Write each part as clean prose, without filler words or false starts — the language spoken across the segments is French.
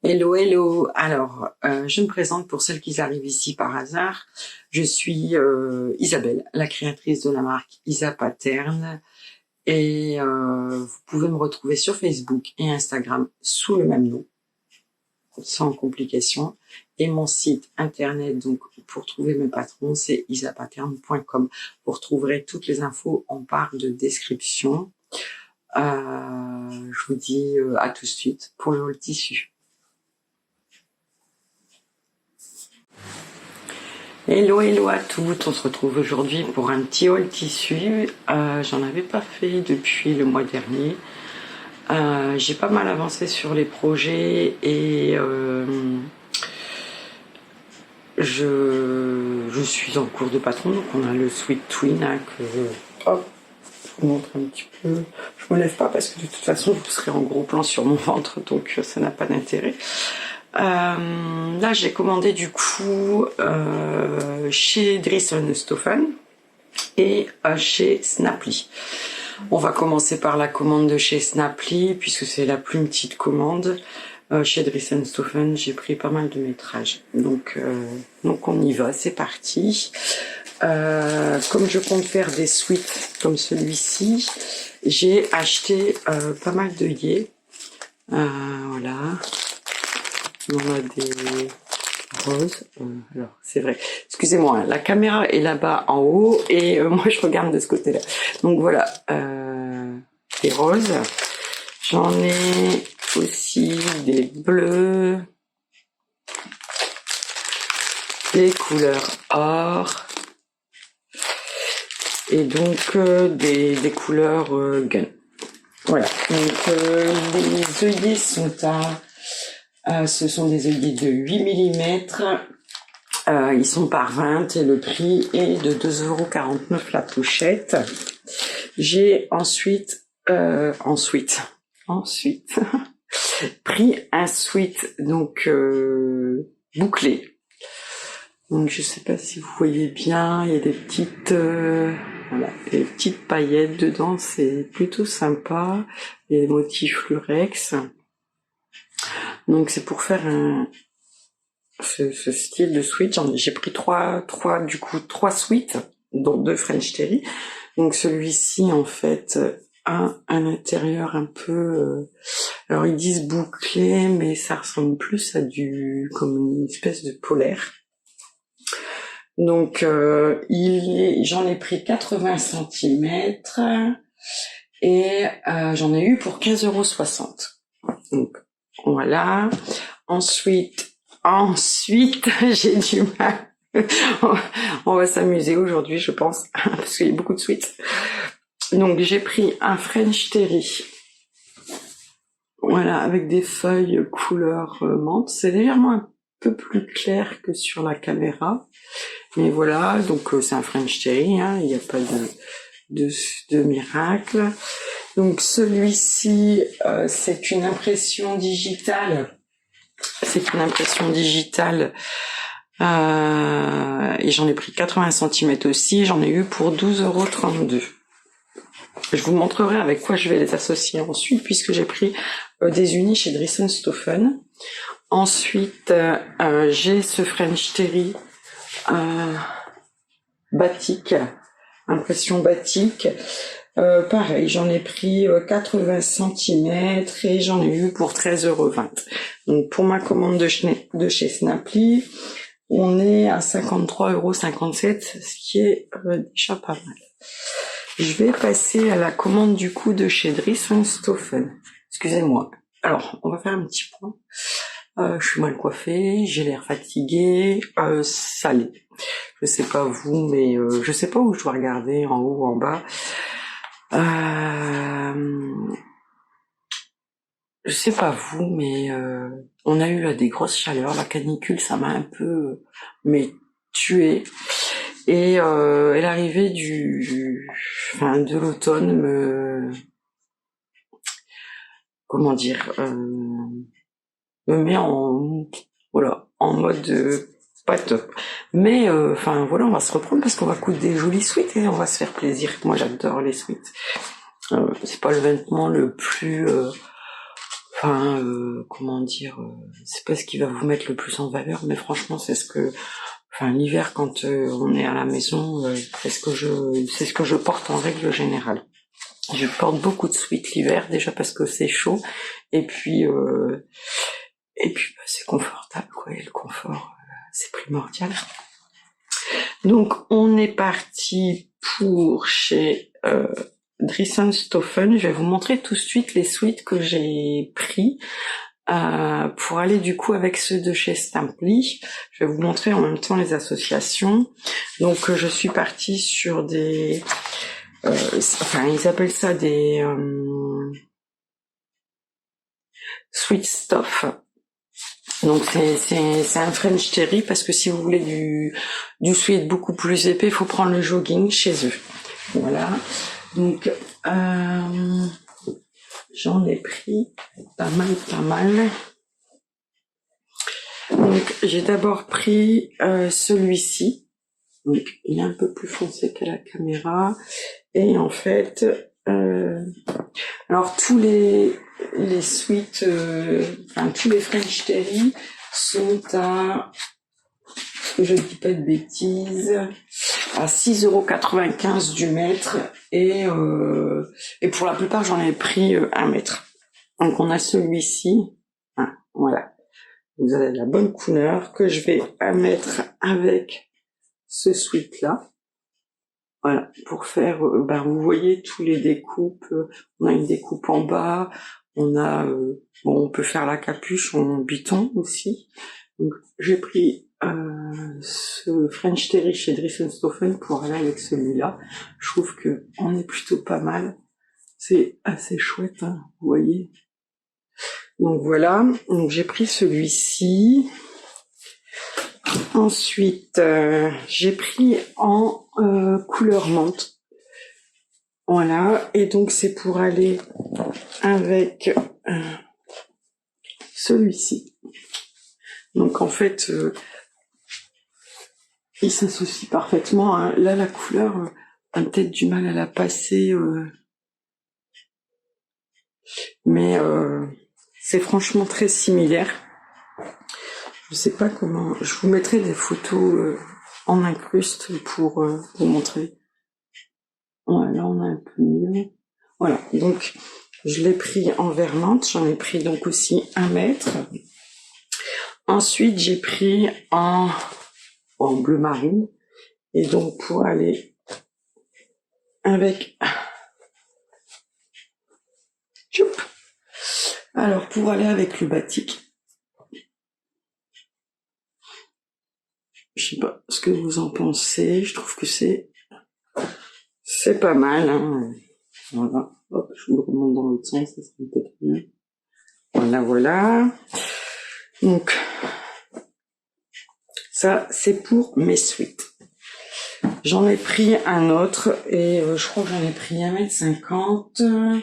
Hello, hello. Alors, je me présente pour celles qui arrivent ici par hasard. Je suis Isabelle, la créatrice de la marque Isa Pattern. Et vous pouvez me retrouver sur Facebook et Instagram sous le même nom, sans complication. Et mon site internet, donc pour trouver mes patrons, c'est isapattern.com. Vous retrouverez toutes les infos en barre de description. Je vous dis à tout de suite pour le haul tissu. Hello, hello à toutes, on se retrouve aujourd'hui pour un petit haul tissu. J'en avais pas fait depuis le mois dernier. J'ai pas mal avancé sur les projets et je suis en cours de patron. Donc on a le Sweet Twin hein, que hop, je vous montre un petit peu. Je me lève pas parce que de toute façon vous serez en gros plan sur mon ventre, donc ça n'a pas d'intérêt. Là j'ai commandé du coup chez Driessen Stofan et chez Snapply. On va commencer par la commande de chez Snapply puisque c'est la plus petite commande. Chez Driessen Stofan j'ai pris pas mal de métrage, donc on y va, c'est parti. Comme je compte faire des sweats comme celui-ci, j'ai acheté pas mal d'œillets. Voilà. On a des roses. Alors, c'est vrai. Excusez-moi, hein, la caméra est là-bas en haut et moi je regarde de ce côté-là. Donc voilà, des roses. J'en ai aussi des bleus, des couleurs or et donc des couleurs gun. Voilà. Donc les œillets sont ce sont des œillets de 8 mm. Ils sont par 20 et le prix est de 2,49 € la pochette. J'ai ensuite pris un sweat donc bouclé. Donc je sais pas si vous voyez bien, il y a des petites voilà, des petites paillettes dedans, c'est plutôt sympa. Il y a des motifs lurex. Donc c'est pour faire ce style de sweat. J'ai pris trois sweats, dont 2 French Terry. Donc celui-ci en fait a un intérieur un peu alors ils disent bouclé, mais ça ressemble plus à comme une espèce de polaire. Donc j'en ai pris 80 cm et j'en ai eu pour 15,60 €. Donc voilà. Ensuite, j'ai du mal. On va s'amuser aujourd'hui, je pense, parce qu'il y a beaucoup de sweats. Donc, j'ai pris un French Terry. Voilà, avec des feuilles couleur menthe. C'est légèrement un peu plus clair que sur la caméra. Mais voilà, donc c'est un French Terry, hein, il n'y a pas de miracle. Donc celui-ci, c'est une impression digitale. Et j'en ai pris 80 cm aussi. J'en ai eu pour 12,32 €. Je vous montrerai avec quoi je vais les associer ensuite, puisque j'ai pris des unis chez Driessen Stofan. Ensuite, j'ai ce French Terry batik, impression batik. Pareil, j'en ai pris 80 cm et j'en ai eu pour 13,20 €. Donc pour ma commande de chez Snapply, on est à 53,57 €, ce qui est déjà pas mal. Je vais passer à la commande du coup de chez Driessen Stofan. Excusez-moi. Alors, on va faire un petit point. Je suis mal coiffée, j'ai l'air fatiguée, salée. Je sais pas vous, mais je sais pas où je dois regarder, en haut ou en bas. Je sais pas vous, mais on a eu là des grosses chaleurs, la canicule, ça m'a un peu tuée. Et l'arrivée de l'automne me met en mode pas top. Mais voilà, on va se reprendre parce qu'on va coudre des jolis sweats et on va se faire plaisir. Moi j'adore les sweats. C'est pas le vêtement le plus Enfin, comment dire, c'est pas ce qui va vous mettre le plus en valeur, mais franchement, c'est ce que, enfin, l'hiver quand on est à la maison, c'est ce que je porte en règle générale. Je porte beaucoup de sweats l'hiver, déjà parce que c'est chaud, et puis bah, c'est confortable, quoi. Et le confort, c'est primordial. Donc, on est parti pour chez Dresden-Stoffen. Je vais vous montrer tout de suite les sweats que j'ai pris pour aller du coup avec ceux de chez Stamply. Je vais vous montrer en même temps les associations. Donc, je suis partie sur des... enfin, ils appellent ça des sweat stuff. Donc c'est un French Terry parce que si vous voulez du sweat beaucoup plus épais, il faut prendre le jogging chez eux. Voilà. Donc j'en ai pris pas mal. Donc j'ai d'abord pris celui-ci. Donc il est un peu plus foncé qu'à la caméra et en fait alors tous les suites, enfin tous les French Terry sont à, que je ne dis pas de bêtises, à 6,95 € du mètre et pour la plupart j'en ai pris 1 mètre. Donc on a celui-ci, voilà, vous avez la bonne couleur que je vais mettre avec ce sweat là. Voilà, pour faire, vous voyez tous les découpes, on a une découpe en bas, on a, bon, on peut faire la capuche en biton aussi. Donc, j'ai pris ce French Terry chez Dresden-Stoffen pour aller avec celui-là. Je trouve que on est plutôt pas mal. C'est assez chouette, hein, vous voyez. Donc voilà, donc j'ai pris celui-ci. Ensuite, j'ai pris en couleur menthe. Voilà, et donc c'est pour aller avec celui-ci. Donc en fait, il s'associe parfaitement. Hein. Là, la couleur, on a peut-être du mal à la passer, mais c'est franchement très similaire. Je sais pas comment. Je vous mettrai des photos en incruste pour vous montrer. Voilà, là on a un peu mieux. Voilà, donc je l'ai pris en vert menthe, j'en ai pris donc aussi 1 mètre. Ensuite j'ai pris en bleu marine, et donc pour aller avec... Alors pour aller avec le batik, je sais pas ce que vous en pensez, je trouve que c'est pas mal. Hein. Voilà, hop, je vous le remonte dans l'autre sens, ça serait peut-être mieux. Voilà. Donc, ça, c'est pour mes sweats. J'en ai pris un autre, et je crois que j'en ai pris 1,50 m.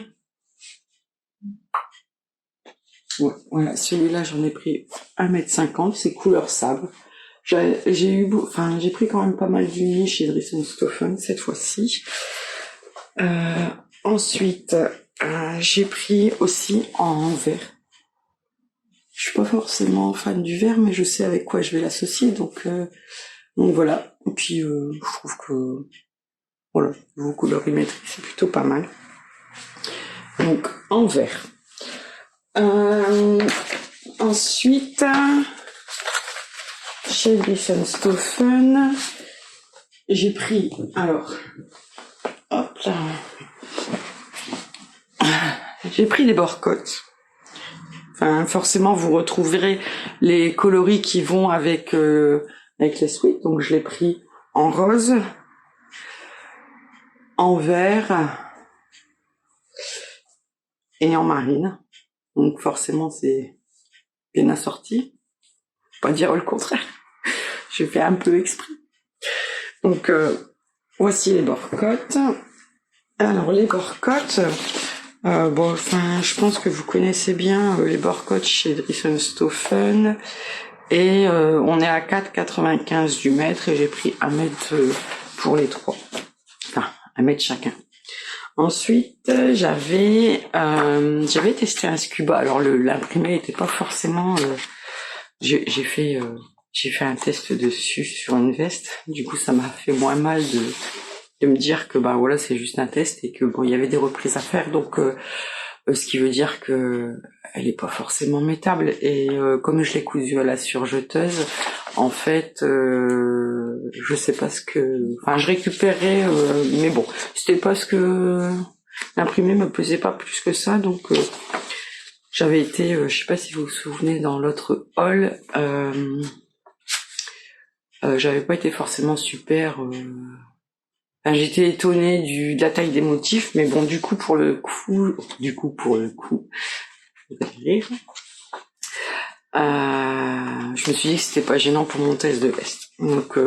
Ouais, voilà, celui-là, j'en ai pris 1,50 m, c'est couleur sable. J'ai pris quand même pas mal d'unis chez Dresden-Stoffen cette fois-ci. Ensuite, j'ai pris aussi en vert. Je suis pas forcément fan du vert, mais je sais avec quoi je vais l'associer, donc voilà. Et puis je trouve que voilà, vos colorimétries, c'est plutôt pas mal. Donc en vert. Ensuite, chez Dresden-Stoffen, j'ai pris, alors, hop là, j'ai pris les borcottes. Enfin, forcément, vous retrouverez les coloris qui vont avec les sweats. Donc, je l'ai pris en rose, en vert et en marine. Donc, forcément, c'est bien assorti. Faut pas dire le contraire. Je fais un peu exprès. Donc, voici les borcottes. Alors, les borcottes... je pense que vous connaissez bien les borcottes chez Dresden-Stoffen, et on est à 4,95 € du mètre, et j'ai pris 1 mètre pour les 3. Enfin, 1 mètre chacun. Ensuite, j'avais testé un scuba. Alors l'imprimé n'était pas forcément. J'ai fait un test dessus sur une veste. Du coup, ça m'a fait moins mal de me dire que bah voilà, c'est juste un test et que bon, il y avait des reprises à faire. Donc ce qui veut dire que elle est pas forcément métable. Et comme je l'ai cousue à la surjeteuse, en fait, je sais pas ce que, enfin, je récupérais, mais bon, c'était parce que l'imprimé me pesait pas plus que ça, donc j'avais été, je sais pas si vous vous souvenez, dans l'autre haul, j'avais pas été forcément super. Enfin, j'étais étonnée de la taille des motifs, mais bon, du coup pour le coup, vous allez rire. Je me suis dit que c'était pas gênant pour mon test de veste. Donc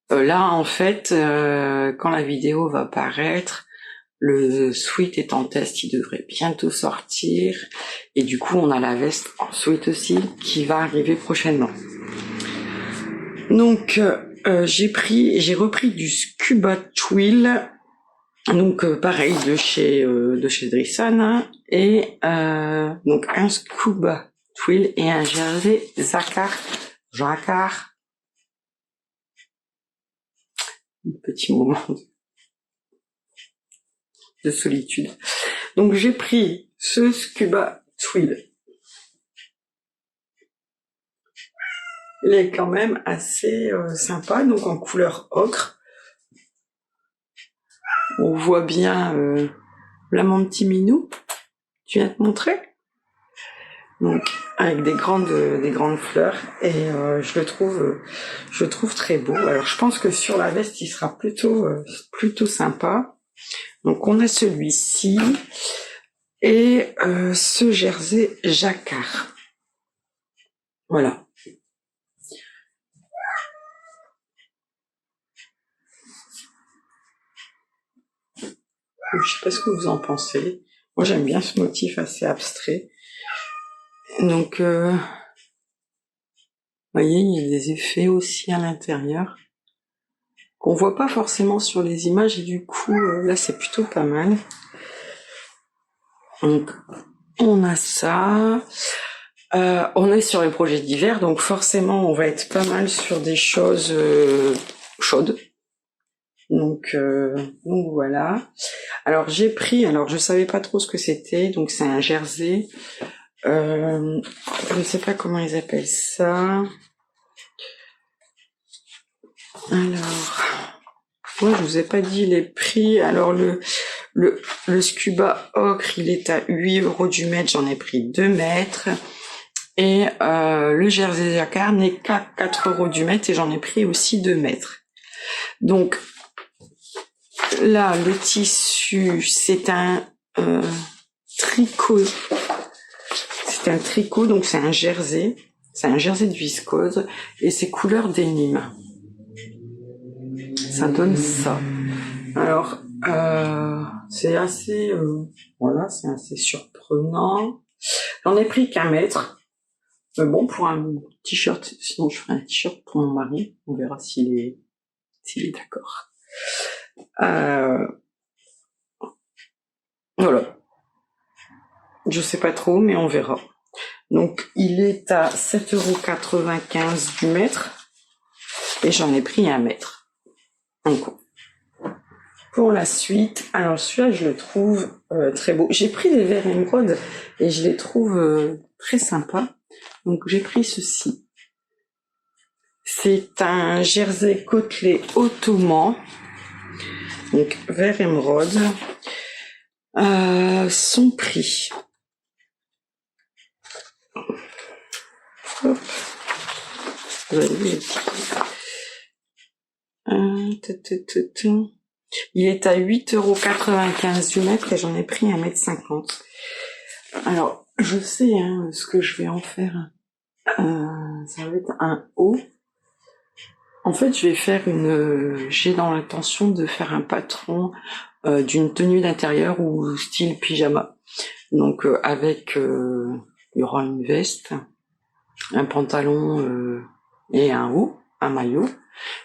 là, en fait, quand la vidéo va paraître, le sweat est en test, il devrait bientôt sortir. Et du coup, on a la veste en sweat aussi qui va arriver prochainement. Donc, j'ai repris du Scuba Twill. Donc pareil de chez Dryson, hein, et donc un Scuba Twill et un jersey Jacquard. Un petit moment de solitude. Donc j'ai pris ce Scuba Twill. Il est quand même assez sympa, donc en couleur ocre. On voit bien là mon petit minou. Tu viens te montrer? Donc avec des grandes fleurs, et je le trouve très beau. Alors je pense que sur la veste il sera plutôt sympa. Donc on a celui-ci et ce jersey jacquard. Voilà. Je sais pas ce que vous en pensez. Moi j'aime bien ce motif assez abstrait. Donc vous voyez, il y a des effets aussi à l'intérieur qu'on voit pas forcément sur les images, et du coup là c'est plutôt pas mal. Donc on a ça. On est sur les projets d'hiver, donc forcément on va être pas mal sur des choses chaudes. Donc voilà. Alors j'ai pris, alors je savais pas trop ce que c'était, donc c'est un jersey. Je ne sais pas comment ils appellent ça. Alors, moi je vous ai pas dit les prix. Alors le Scuba Ocre, il est à 8 € du mètre, j'en ai pris 2 mètres. Et le jersey jacquard n'est qu'à 4 € du mètre, et j'en ai pris aussi 2 mètres. Donc là, le tissu, c'est un tricot. C'est un tricot, donc c'est un jersey. C'est un jersey de viscose, et c'est couleur dénime. Ça donne ça. Alors, c'est assez, voilà, c'est assez surprenant. J'en ai pris qu'1 mètre. Bon, pour un t-shirt, sinon je ferai un t-shirt pour mon mari. On verra s'il est d'accord. Voilà. Je sais pas trop, mais on verra. Donc, il est à 7,95 € du mètre, et j'en ai pris 1 mètre. Donc, pour la suite, alors celui-là, je le trouve très beau. J'ai pris des verts émeraude et je les trouve très sympas. Donc, j'ai pris ceci. C'est un jersey côtelé ottoman, donc vert émeraude. Son prix. Hop. Vous avez vu les petits. Il est à 8,95 € du mètre, et j'en ai pris 1,50 m. Alors, je sais ce que je vais en faire. Ça va être un haut. En fait, j'ai dans l'intention de faire un patron d'une tenue d'intérieur ou style pyjama. Donc avec, il y aura une veste, un pantalon et un haut, un maillot.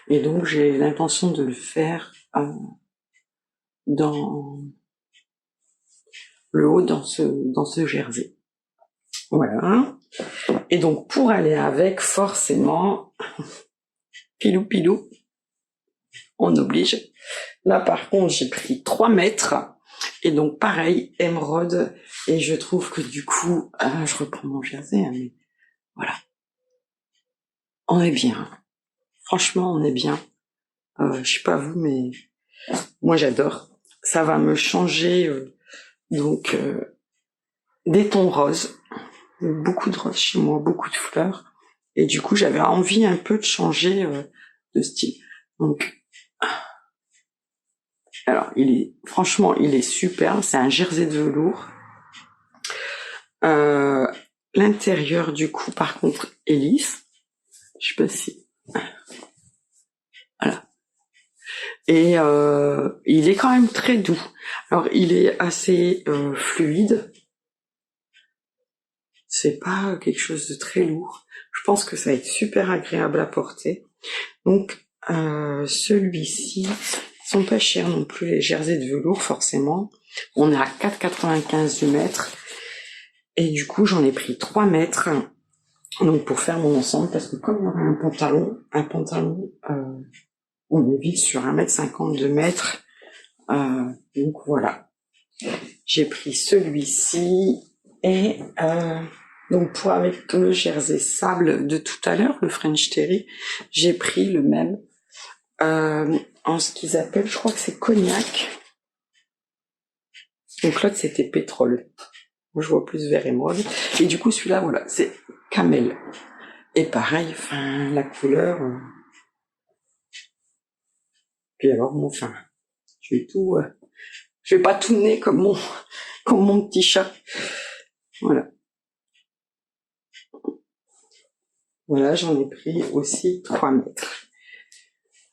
Et donc j'ai l'intention de le faire dans le haut dans ce jersey. Voilà. Et donc pour aller avec, forcément, pilou, on oblige. Là par contre j'ai pris 3 mètres. Et donc pareil, émeraude. Et je trouve que du coup, je reprends mon jersey, hein, mais voilà. On est bien. Franchement, on est bien. Je sais pas vous, mais moi j'adore. Ça va me changer donc des tons roses. Beaucoup de roses chez moi, beaucoup de fleurs. Et du coup, j'avais envie un peu de changer de style. Donc, alors, franchement, il est super. C'est un jersey de velours. L'intérieur, du coup, par contre, est lisse. Je sais pas si... Voilà. Et il est quand même très doux. Alors, il est assez fluide. C'est pas quelque chose de très lourd. Je pense que ça va être super agréable à porter. Donc, celui-ci, ils sont pas chers non plus, les jerseys de velours, forcément. On est à 4,95 du mètre. Et du coup, j'en ai pris 3 mètres. Donc, pour faire mon ensemble, parce que comme il y aura un pantalon, on est vite sur 1,50 m, 2 mètres. Donc, voilà. J'ai pris celui-ci et... donc pour avec le jersey sable de tout à l'heure, le French Terry, j'ai pris le même en ce qu'ils appellent, je crois que c'est cognac. Donc l'autre c'était pétrole. Moi je vois plus vert émeraude. Et du coup celui-là voilà, c'est camel. Et pareil, enfin la couleur. Puis alors bon, enfin, je vais pas tout nez comme mon petit chat. Voilà. Voilà, j'en ai pris aussi 3 mètres.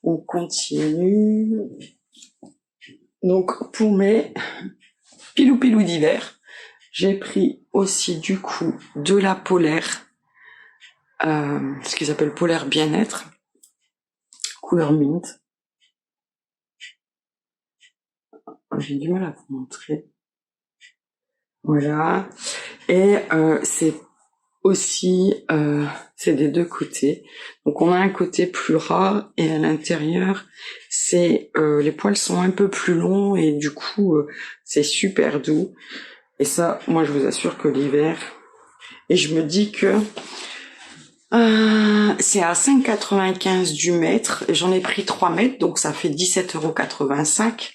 On continue. Donc, pour mes pilou d'hiver, j'ai pris aussi, du coup, de la polaire, ce qu'ils appellent polaire bien-être, couleur mint. J'ai du mal à vous montrer. Voilà. Et c'est aussi, c'est des deux côtés. Donc on a un côté plus ras et à l'intérieur, c'est les poils sont un peu plus longs et du coup c'est super doux. Et ça, moi je vous assure que l'hiver, et je me dis que c'est à 5,95 du mètre. J'en ai pris 3 mètres, donc ça fait 17,85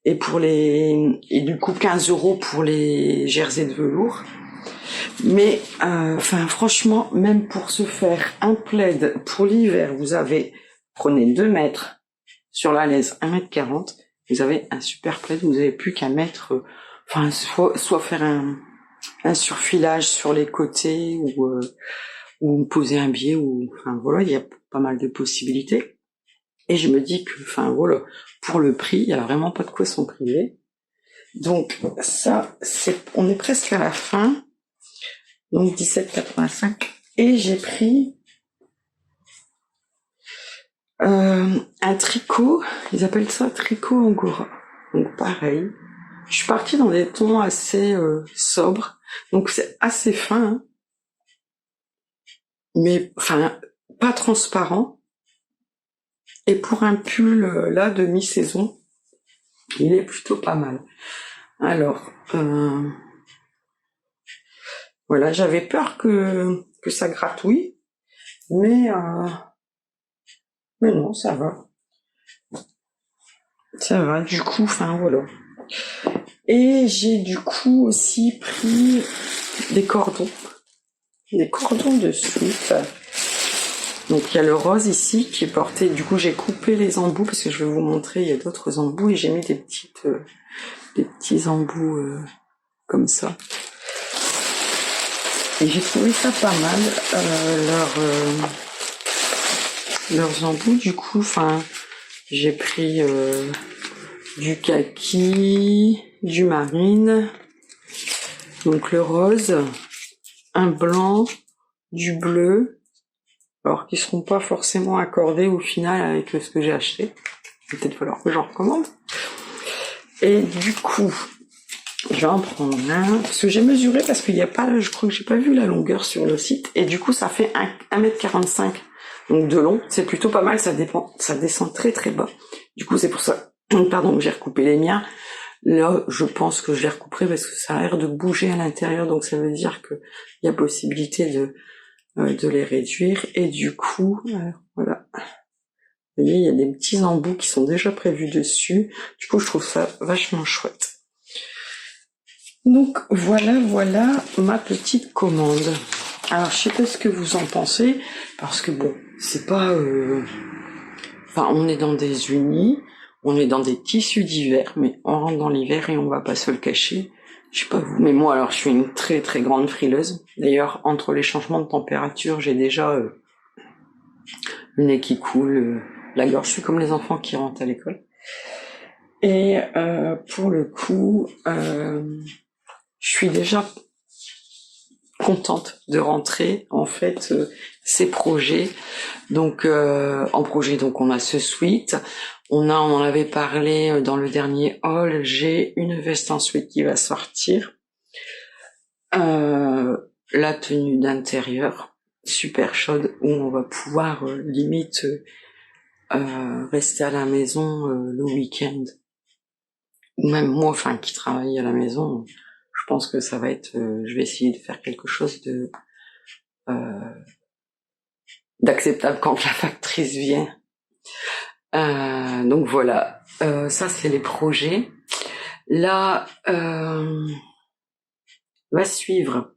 €. Et du coup 15 € pour les jerseys de velours. Mais enfin franchement, même pour se faire un plaid pour l'hiver, prenez 2 mètres sur la laisse, 1,40 m, vous avez un super plaid, vous n'avez plus qu'à mettre, enfin soit faire un surfilage sur les côtés ou poser un biais, ou enfin voilà, il y a pas mal de possibilités. Et je me dis que, enfin voilà, pour le prix, il y a vraiment pas de quoi s'en priver. Donc ça, on est presque à la fin. Donc 17,85. Et j'ai pris un tricot, ils appellent ça tricot angora. Donc pareil, je suis partie dans des tons assez sobres, donc c'est assez fin, hein, mais enfin pas transparent. Et pour un pull là de mi-saison, il est plutôt pas mal. Alors voilà, j'avais peur que ça gratouille, mais non, ça va. Ça va, du coup, enfin voilà. Et j'ai du coup aussi pris des cordons de soute. Donc il y a le rose ici qui est porté, du coup j'ai coupé les embouts parce que je vais vous montrer, il y a d'autres embouts et j'ai mis des petits embouts comme ça. Et j'ai trouvé ça pas mal, leurs embouts. Du coup, enfin, j'ai pris du kaki, du marine, donc le rose, un blanc, du bleu, alors qui seront pas forcément accordés au final avec ce que j'ai acheté. Il va peut-être falloir que j'en recommande. Et du coup, je vais en prendre un, parce que j'ai mesuré, parce qu'il n'y a pas, je crois que j'ai pas vu la longueur sur le site, et du coup, ça fait 1,45 m, donc de long. C'est plutôt pas mal, ça descend très très bas. Du coup, c'est pour ça, pardon, que j'ai recoupé les miens. Là, je pense que je les recouperai parce que ça a l'air de bouger à l'intérieur, donc ça veut dire qu'il y a possibilité de les réduire. Et du coup, voilà. Vous voyez, il y a des petits embouts qui sont déjà prévus dessus. Du coup, je trouve ça vachement chouette. Donc voilà ma petite commande. Alors je sais pas ce que vous en pensez, parce que bon, c'est pas... Enfin, on est dans des unis, on est dans des tissus d'hiver, mais on rentre dans l'hiver et on va pas se le cacher. Je sais pas vous, mais moi alors je suis une très très grande frileuse. D'ailleurs, entre les changements de température, j'ai déjà le nez qui coule, la gorge. Je suis comme les enfants qui rentrent à l'école. Et pour le coup... je suis déjà contente de rentrer en fait ces projets. Donc en projet, donc on a ce sweat, on en avait parlé dans le dernier haul. J'ai une veste en sweat qui va sortir, la tenue d'intérieur super chaude où on va pouvoir limite rester à la maison le week-end, ou même moi, enfin qui travaille à la maison. Je pense que ça va être, je vais essayer de faire quelque chose d'acceptable quand la factrice vient. Donc voilà, ça c'est les projets. Là, va suivre,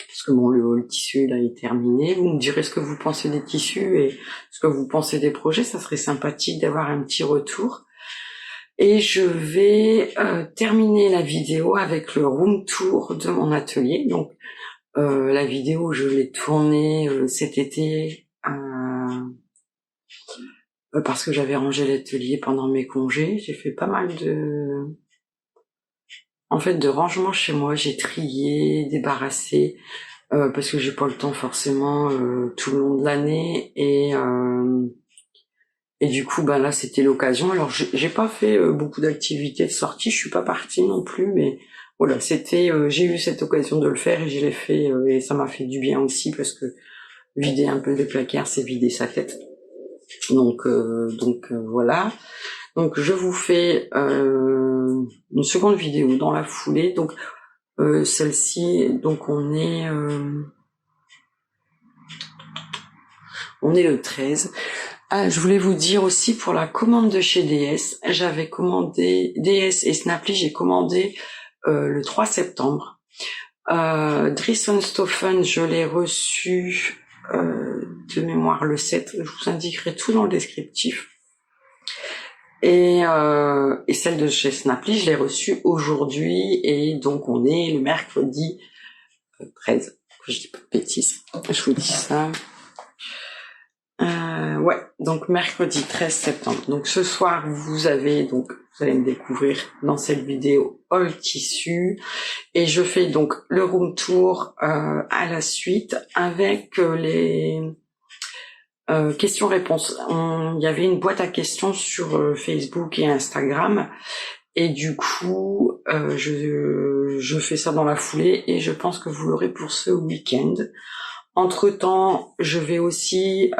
parce que bon, le tissu là est terminé. Vous me direz ce que vous pensez des tissus et ce que vous pensez des projets. Ça serait sympathique d'avoir un petit retour. Et je vais terminer la vidéo avec le room tour de mon atelier. Donc la vidéo, je l'ai tournée cet été parce que j'avais rangé l'atelier pendant mes congés. J'ai fait pas mal de rangement chez moi. J'ai trié, débarrassé, parce que j'ai pas le temps forcément tout le long de l'année. Et du coup, ben là, c'était l'occasion. Alors, j'ai pas fait beaucoup d'activités de sortie. Je suis pas partie non plus, mais voilà, c'était. J'ai eu cette occasion de le faire et je l'ai fait, et ça m'a fait du bien aussi parce que vider un peu des placards, c'est vider sa tête. Donc voilà. Donc, je vous fais une seconde vidéo dans la foulée. Donc, celle-ci, donc on est le 13. Ah, je voulais vous dire aussi pour la commande de chez DS, j'avais commandé DS et Snapply, j'ai commandé le 3 septembre. Drissenstoffen, je l'ai reçu de mémoire le 7. Je vous indiquerai tout dans le descriptif. Et celle de chez Snapply, je l'ai reçue aujourd'hui et donc on est le mercredi 13. Je dis pas de bêtises. Je vous dis ça. Ouais, donc mercredi 13 septembre. Donc ce soir, vous allez me découvrir dans cette vidéo haul tissu. Et je fais donc le room tour à la suite avec les questions-réponses. Il y avait une boîte à questions sur Facebook et Instagram. Et du coup, je fais ça dans la foulée et je pense que vous l'aurez pour ce week-end. Entre-temps, je vais aussi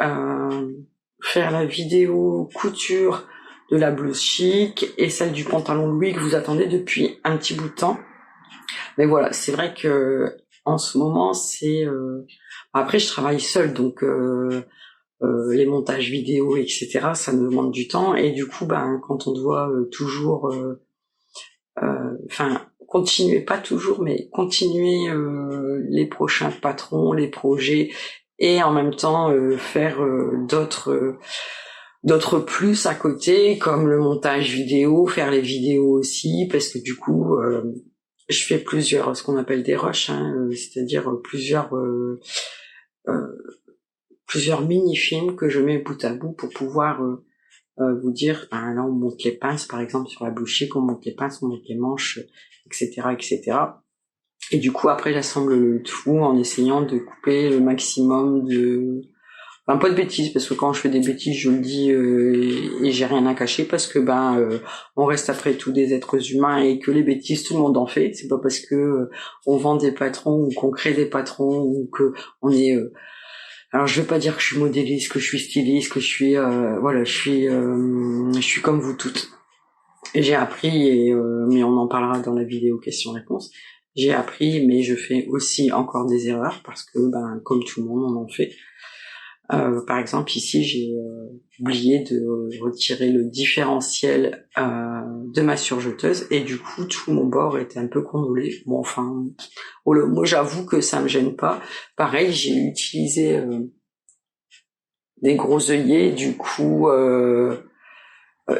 faire la vidéo couture de la blouse chic et celle du pantalon Louis que vous attendez depuis un petit bout de temps. Mais voilà, c'est vrai que en ce moment, c'est... Après, je travaille seule, donc les montages vidéo, etc., ça me demande du temps. Et du coup, quand on doit toujours... continuer, pas toujours, mais continuer les prochains patrons, les projets, et en même temps faire d'autres plus à côté, comme le montage vidéo, faire les vidéos aussi, parce que du coup, je fais ce qu'on appelle des rushs, c'est-à-dire plusieurs mini-films que je mets bout à bout pour pouvoir vous dire, là on monte les pinces, par exemple sur la blouse chic, on monte les pinces, on monte les manches, etc., etc. Et du coup après j'assemble le tout en essayant de couper le maximum Enfin, pas de bêtises, parce que quand je fais des bêtises, je le dis et j'ai rien à cacher, parce que on reste après tout des êtres humains et que les bêtises, tout le monde en fait. C'est pas parce que on vend des patrons ou qu'on crée des patrons ou que on est. Alors je vais pas dire que je suis modéliste, que je suis styliste, que je suis voilà, je suis comme vous toutes. Et j'ai appris mais on en parlera dans la vidéo questions-réponses. J'ai appris, mais je fais aussi encore des erreurs parce que comme tout le monde, on en fait. Par exemple, ici, j'ai oublié de retirer le différentiel de ma surjeteuse et du coup, tout mon bord était un peu condolé. Bon, enfin, moi, j'avoue que ça me gêne pas. Pareil, j'ai utilisé des gros œillets, du coup,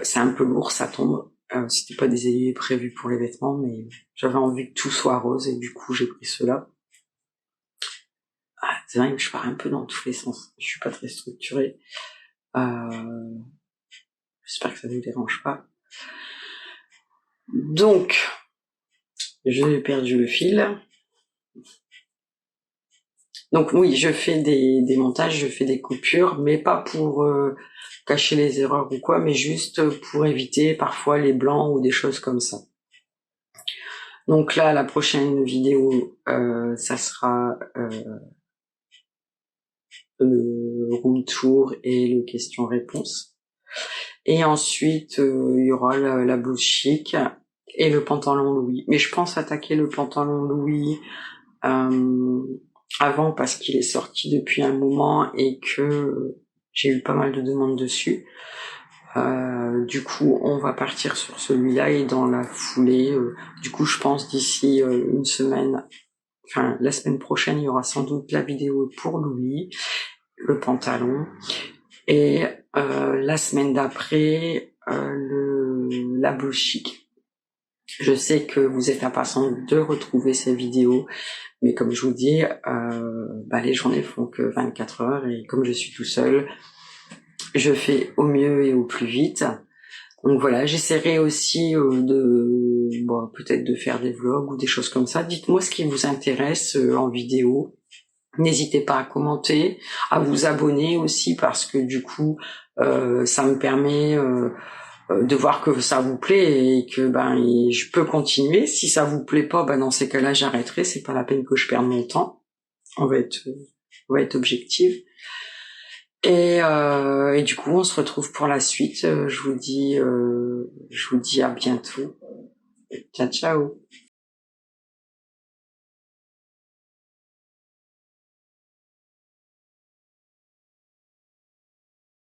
c'est un peu lourd, ça tombe. C'était pas des œillets prévus pour les vêtements, mais j'avais envie que tout soit rose et du coup, j'ai pris cela. C'est vrai que je pars un peu dans tous les sens. Je suis pas très structurée. J'espère que ça ne vous dérange pas. Donc, j'ai perdu le fil. Donc oui, je fais des montages, je fais des coupures, mais pas pour cacher les erreurs ou quoi, mais juste pour éviter parfois les blancs ou des choses comme ça. Donc là, la prochaine vidéo, ça sera le room tour et le question-réponse. Et ensuite, il y aura la blouse chic et le pantalon Louis. Mais je pense attaquer le pantalon Louis avant parce qu'il est sorti depuis un moment et que j'ai eu pas mal de demandes dessus. Du coup, on va partir sur celui-là et dans la foulée, du coup, je pense d'ici une semaine, enfin la semaine prochaine, il y aura sans doute la vidéo pour Louis, le pantalon, et la semaine d'après, la blouse chic. Je sais que vous êtes impatients de retrouver ces vidéos, mais comme je vous dis, les journées font que 24 heures et comme je suis tout seul, je fais au mieux et au plus vite. Donc voilà, j'essaierai aussi peut-être de faire des vlogs ou des choses comme ça. Dites-moi ce qui vous intéresse en vidéo. N'hésitez pas à commenter, à vous abonner aussi parce que du coup, ça me permet de voir que ça vous plaît et que je peux continuer. Si ça vous plaît pas, dans ces cas-là, j'arrêterai. C'est pas la peine que je perde mon temps. On va être objective. Et du coup, on se retrouve pour la suite. Je vous dis à bientôt. Ciao, ciao.